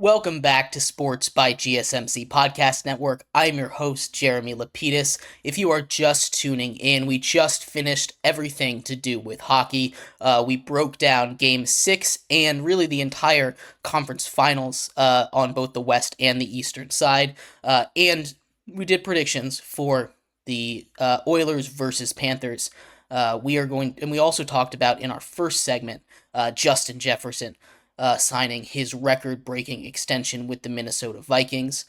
Welcome back to Sports by GSMC Podcast Network. I'm your host, Jeremy Lapidus. If you are just tuning in, we just finished everything to do with hockey. We broke down Game 6 and really the entire conference finals on both the West and the Eastern side. And we did predictions for the Oilers versus Panthers. We also talked about in our first segment, Justin Jefferson signing his record-breaking extension with the Minnesota Vikings.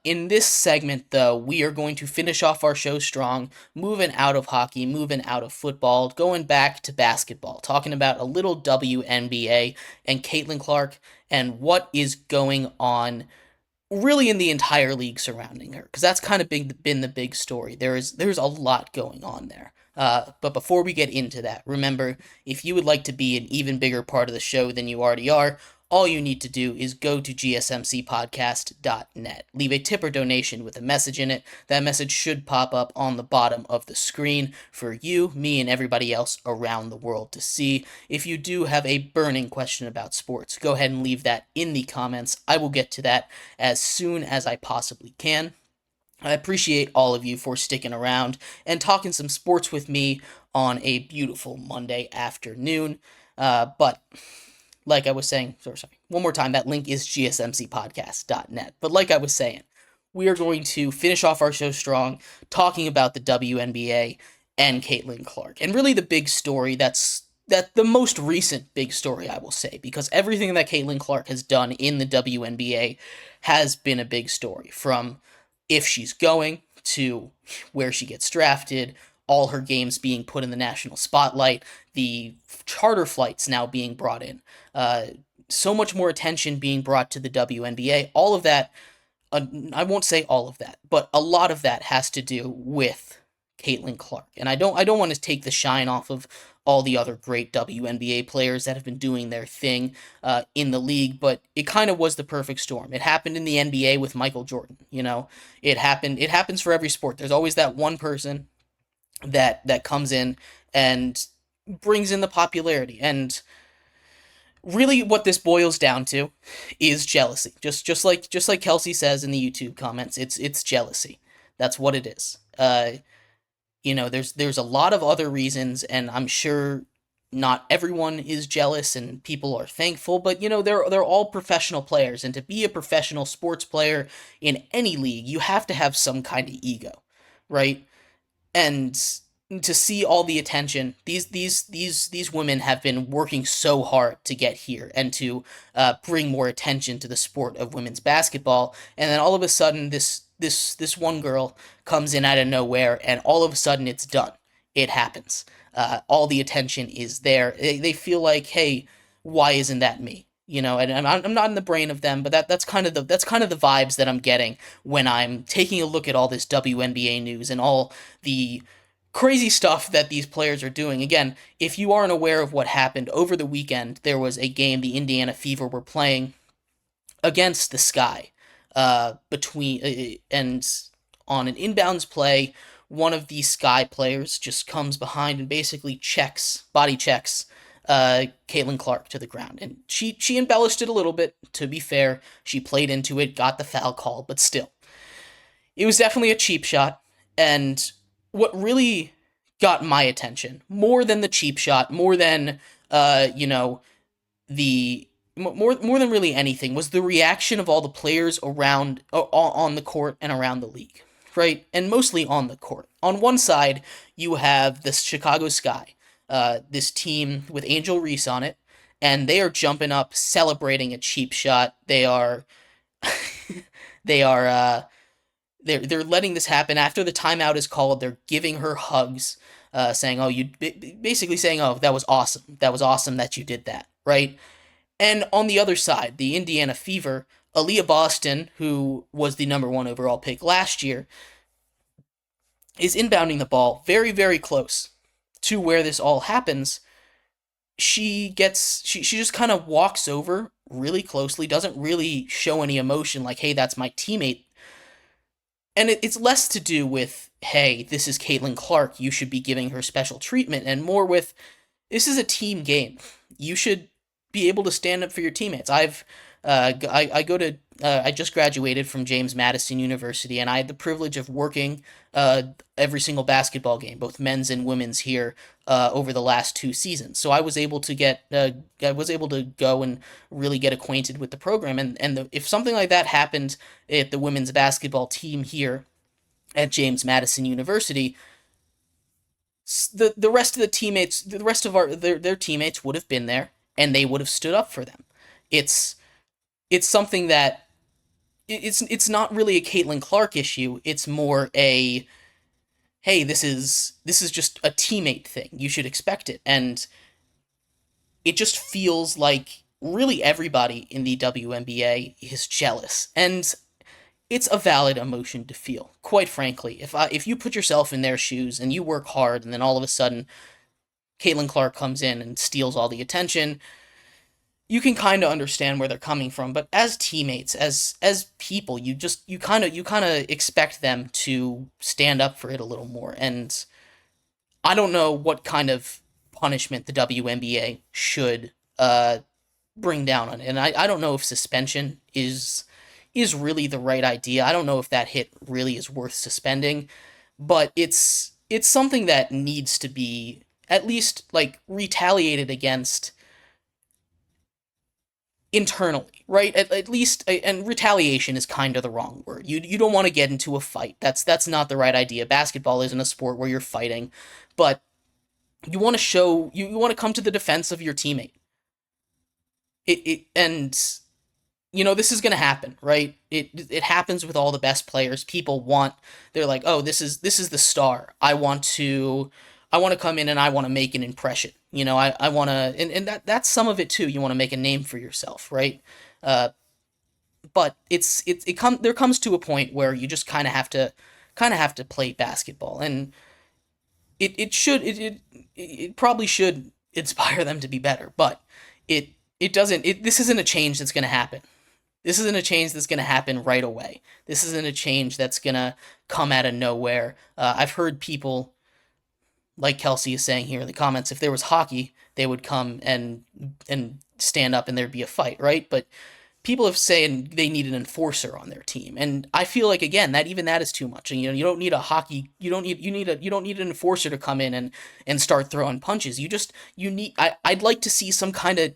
In this segment, though, we are going to finish off our show strong, moving out of hockey, moving out of football, going back to basketball, talking about a little WNBA and Caitlin Clark and what is going on really in the entire league surrounding her, because that's kind of been the big story. There's a lot going on there. But before we get into that, remember, if you would like to be an even bigger part of the show than you already are, all you need to do is go to GSMCPodcast.net. Leave a tip or donation with a message in it. That message should pop up on the bottom of the screen for you, me, and everybody else around the world to see. If you do have a burning question about sports, go ahead and leave that in the comments. I will get to that as soon as I possibly can. I appreciate all of you for sticking around and talking some sports with me on a beautiful Monday afternoon. But like I was saying, sorry, one more time, that link is gsmcpodcast.net. But like I was saying, we are going to finish off our show strong, talking about the WNBA and Caitlin Clark. And really the big story that's the most recent big story, I will say, because everything that Caitlin Clark has done in the WNBA has been a big story, from if she's going to where she gets drafted, all her games being put in the national spotlight, the charter flights now being brought in, so much more attention being brought to the WNBA. All of that, I won't say all of that, but a lot of that has to do with Caitlin Clark. And I don't want to take the shine off of all the other great WNBA players that have been doing their thing in the league, but it kind of was the perfect storm. It happened in the NBA with Michael Jordan. It happens for every sport. There's always that one person that comes in and brings in the popularity. And really what this boils down to is jealousy. Just like Kelsey says in the YouTube comments, it's jealousy. That's what it is. There's a lot of other reasons, and I'm sure not everyone is jealous and people are thankful, but they're all professional players, and to be a professional sports player in any league, you have to have some kind of ego, right? And to see all the attention, these women have been working so hard to get here and to bring more attention to the sport of women's basketball, and then all of a sudden this one girl comes in out of nowhere, and all of a sudden it's done. It happens. All the attention is there. They feel like, hey, why isn't that me? And I'm not in the brain of them, but that's kind of the vibes that I'm getting when I'm taking a look at all this WNBA news and all the crazy stuff that these players are doing. Again, if you aren't aware of what happened over the weekend, there was a game the Indiana Fever were playing against the Sky. And on an inbounds play, one of the Sky players just comes behind and basically body checks Caitlin Clark to the ground. And she embellished it a little bit, to be fair. She played into it, got the foul call, but still. It was definitely a cheap shot, and what really got my attention, more than the cheap shot, more than, more than really anything, was the reaction of all the players around on the court and around the league, right? And mostly on the court. On one side, you have the Chicago Sky, this team with Angel Reese on it, and they are jumping up, celebrating a cheap shot. They're letting this happen. After the timeout is called, they're giving her hugs, basically saying, "Oh, that was awesome. That was awesome that you did that," right? And on the other side, the Indiana Fever, Aaliyah Boston, who was the number 1 overall pick last year, is inbounding the ball very, very close to where this all happens. She just kind of walks over really closely, doesn't really show any emotion, like, hey, that's my teammate. And it's less to do with, hey, this is Caitlin Clark, you should be giving her special treatment, and more with, this is a team game. You should be able to stand up for your teammates. I've I go to I just graduated from James Madison University, and I had the privilege of working every single basketball game, both men's and women's here over the last 2 seasons. So I was able to go and really get acquainted with the program, and if something like that happened at the women's basketball team here at James Madison University, the rest of the teammates, the rest of their teammates would have been there, and they would have stood up for them. It's it's something that it's not really a Caitlin Clark issue. It's more a, hey, this is just a teammate thing. You should expect it, and it just feels like really everybody in the WNBA is jealous, and it's a valid emotion to feel. Quite frankly, if you put yourself in their shoes and you work hard, and then all of a sudden Caitlin Clark comes in and steals all the attention, you can kind of understand where they're coming from. But as teammates, as people, you kind of expect them to stand up for it a little more. And I don't know what kind of punishment the WNBA should bring down on it. And I don't know if suspension is really the right idea. I don't know if that hit really is worth suspending, but it's something that needs to be at least like retaliated against internally, right? At least, and retaliation is kind of the wrong word. You don't want to get into a fight. That's not the right idea. Basketball isn't a sport where you're fighting, but you want to come to the defense of your teammate. And this is going to happen, right? It happens with all the best players. They're like, "Oh, this is the star. I want to come in and I want to make an impression. I want to," and that's some of it too. You want to make a name for yourself, right? Uh, but there comes to a point where you just kind of have to play basketball, and it probably should inspire them to be better, but it doesn't. This isn't a change that's going to happen. This isn't a change that's going to happen right away. This isn't a change that's going to come out of nowhere. I've heard people, like Kelsey is saying here in the comments, if there was hockey, they would come and stand up and there'd be a fight, right? But people have saying they need an enforcer on their team, and I feel like, again, that is too much. And you don't need a hockey, you don't need an enforcer to come in and start throwing punches. I'd like to see some kind of,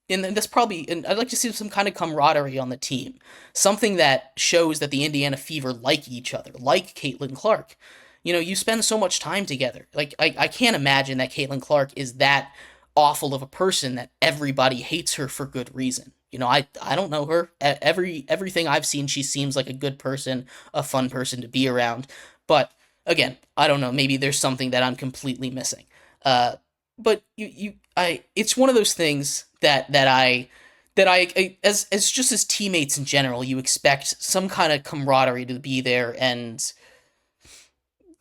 and I'd like to see some kind of camaraderie on the team, something that shows that the Indiana Fever like each other, like Caitlin Clark. You spend so much time together. Like, I can't imagine that Caitlin Clark is that awful of a person that everybody hates her for good reason. I don't know her. Everything I've seen, she seems like a good person, a fun person to be around. But again, I don't know. Maybe there's something that I'm completely missing. But it's one of those things that as just as teammates in general, you expect some kind of camaraderie to be there and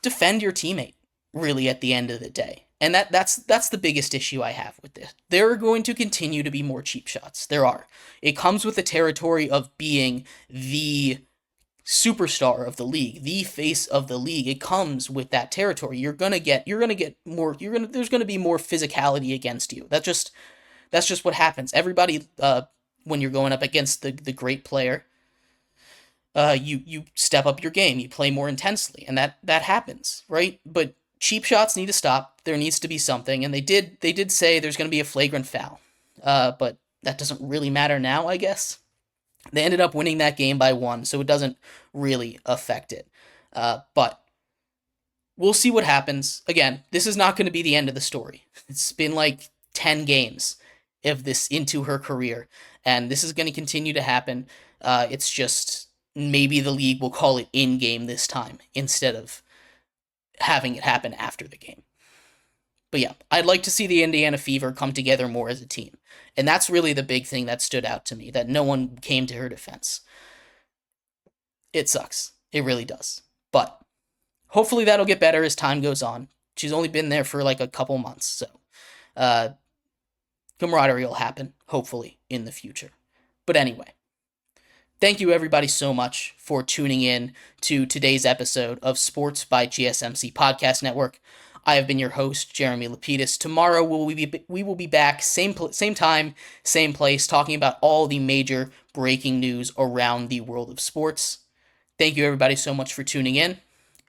defend your teammate, really, at the end of the day. And that's the biggest issue I have with this. There are going to continue to be more cheap shots. There are. It comes with the territory of being the superstar of the league, the face of the league. It comes with that territory. You're gonna get more. There's gonna be more physicality against you. That's just what happens. Everybody, when you're going up against the great player, you step up your game, you play more intensely, and that happens, right? But cheap shots need to stop. There needs to be something, and they did say there's going to be a flagrant foul, but that doesn't really matter now, I guess. They ended up winning that game by one, so it doesn't really affect it. But we'll see what happens. Again, this is not going to be the end of the story. It's been like 10 games of this into her career, and this is going to continue to happen. It's just maybe the league will call it in game this time instead of having it happen after the game. But yeah, I'd like to see the Indiana Fever come together more as a team. And that's really the big thing that stood out to me, that no one came to her defense. It sucks. It really does. But hopefully that'll get better as time goes on. She's only been there for like a couple months, so uh, camaraderie will happen, hopefully, in the future. But anyway, thank you everybody so much for tuning in to today's episode of Sports by GSMC Podcast Network. I have been your host, Jeremy Lapidus. Tomorrow we will be back, same time, same place, talking about all the major breaking news around the world of sports. Thank you everybody so much for tuning in,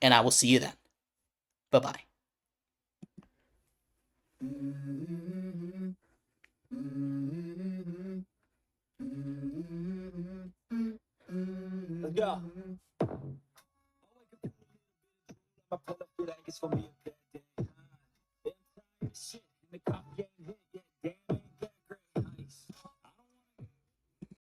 and I will see you then. Bye-bye. Let's go.